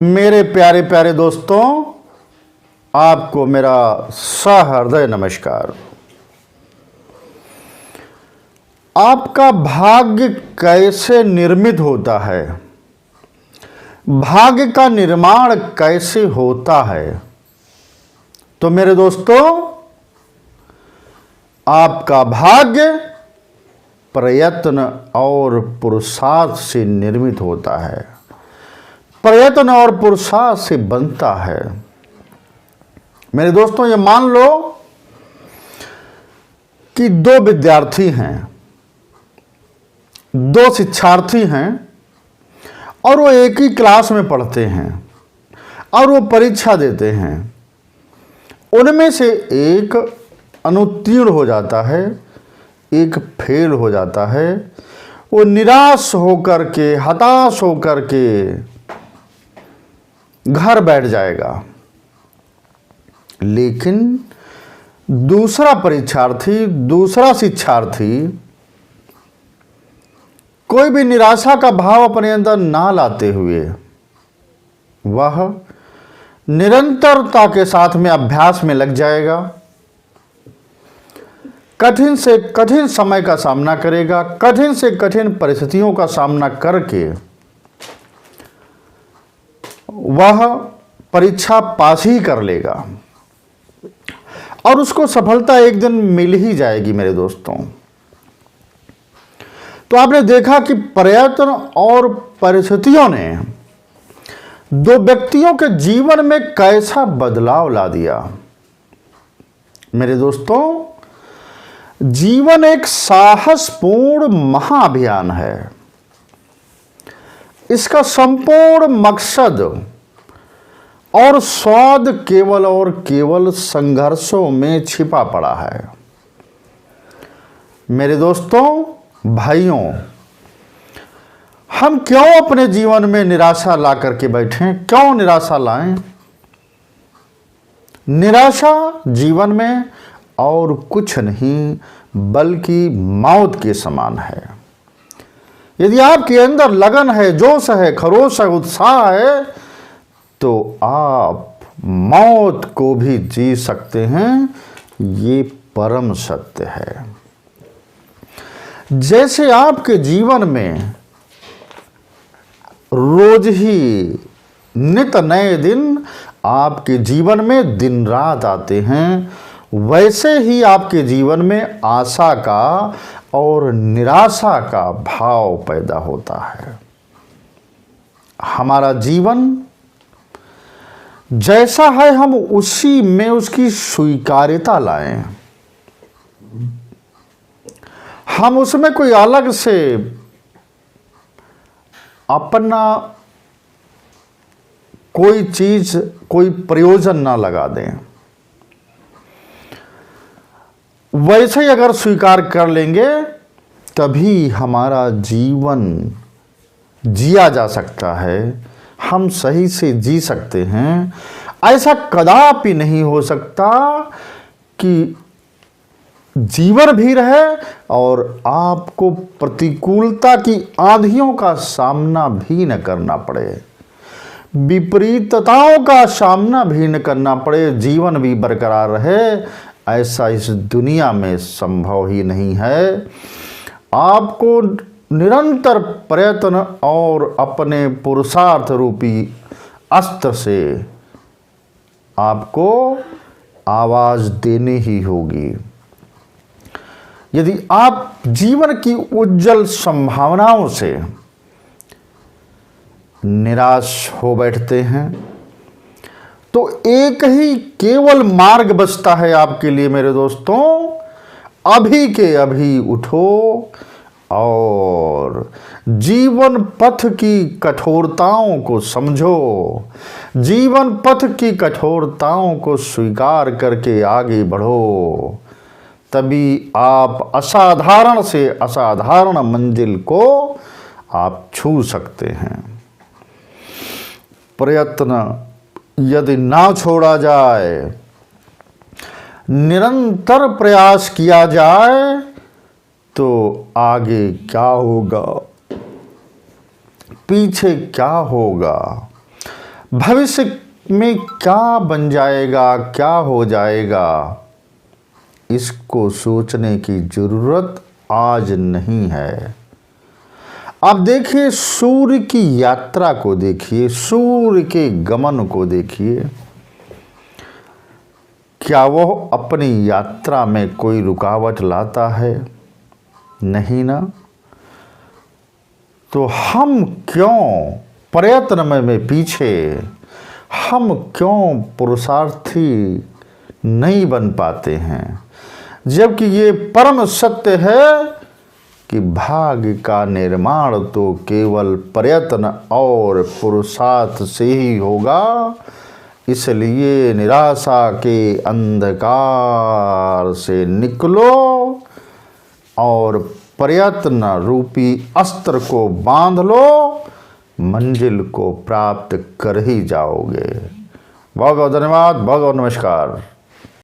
मेरे प्यारे प्यारे दोस्तों, आपको मेरा सहृदय नमस्कार। आपका भाग्य कैसे निर्मित होता है, भाग्य का निर्माण कैसे होता है? तो मेरे दोस्तों, आपका भाग्य प्रयत्न और पुरुषार्थ से निर्मित होता है, प्रयत्न और पुरुषार्थ से बनता है। मेरे दोस्तों, ये मान लो कि दो विद्यार्थी हैं, दो शिक्षार्थी हैं और वो एक ही क्लास में पढ़ते हैं और वो परीक्षा देते हैं। उनमें से एक अनुत्तीर्ण हो जाता है, एक फेल हो जाता है। वो निराश होकर के, हताश होकर के घर बैठ जाएगा। लेकिन दूसरा परीक्षार्थी, दूसरा शिक्षार्थी कोई भी निराशा का भाव अपने अंदर ना लाते हुए वह निरंतरता के साथ में अभ्यास में लग जाएगा, कठिन से कठिन समय का सामना करेगा, कठिन से कठिन परिस्थितियों का सामना करके वह परीक्षा पास ही कर लेगा और उसको सफलता एक दिन मिल ही जाएगी। मेरे दोस्तों, तो आपने देखा कि प्रयत्न और परिस्थितियों ने दो व्यक्तियों के जीवन में कैसा बदलाव ला दिया। मेरे दोस्तों, जीवन एक साहसपूर्ण महाअभियान है। इसका संपूर्ण मकसद और स्वाद केवल और केवल संघर्षों में छिपा पड़ा है। मेरे दोस्तों, भाइयों, हम क्यों अपने जीवन में निराशा ला करके बैठें? क्यों निराशा लाएं? निराशा जीवन में और कुछ नहीं बल्कि मौत के समान है। यदि आपके अंदर लगन है, जोश है, खरोश है, उत्साह है, तो आप मौत को भी जी सकते हैं। ये परम सत्य है। जैसे आपके जीवन में रोज ही नित नए दिन आपके जीवन में दिन रात आते हैं, वैसे ही आपके जीवन में आशा का और निराशा का भाव पैदा होता है। हमारा जीवन जैसा है, हम उसी में उसकी स्वीकार्यता लाएं। हम उसमें कोई अलग से अपना कोई चीज, कोई प्रयोजन ना लगा दें। वैसे ही अगर स्वीकार कर लेंगे तभी हमारा जीवन जिया जा सकता है, हम सही से जी सकते हैं। ऐसा कदापि नहीं हो सकता कि जीवन भी रहे और आपको प्रतिकूलता की आंधियों का सामना भी न करना पड़े, विपरीतताओं का सामना भी न करना पड़े, जीवन भी बरकरार रहे। ऐसा इस दुनिया में संभव ही नहीं है। आपको निरंतर प्रयत्न और अपने पुरुषार्थ रूपी अस्त्र से आपको आवाज देनी ही होगी। यदि आप जीवन की उज्जवल संभावनाओं से निराश हो बैठते हैं तो एक ही केवल मार्ग बचता है आपके लिए। मेरे दोस्तों, अभी के अभी उठो और जीवन पथ की कठोरताओं को समझो, जीवन पथ की कठोरताओं को स्वीकार करके आगे बढ़ो। तभी आप असाधारण से असाधारण मंजिल को आप छू सकते हैं। प्रयत्न यदि ना छोड़ा जाए, निरंतर प्रयास किया जाए, तो आगे क्या होगा, पीछे क्या होगा, भविष्य में क्या बन जाएगा, क्या हो जाएगा, इसको सोचने की जरूरत आज नहीं है। अब देखिए सूर्य की यात्रा को, देखिए सूर्य के गमन को देखिए। क्या वह अपनी यात्रा में कोई रुकावट लाता है? नहीं ना। तो हम क्यों प्रयत्न में पीछे, हम क्यों पुरुषार्थी नहीं बन पाते हैं? जबकि ये परम सत्य है कि भाग्य का निर्माण तो केवल प्रयत्न और पुरुषार्थ से ही होगा। इसलिए निराशा के अंधकार से निकलो और प्रयत्न रूपी अस्त्र को बांध लो, मंजिल को प्राप्त कर ही जाओगे। बहुत बहुत धन्यवाद, बहुत बहुत नमस्कार।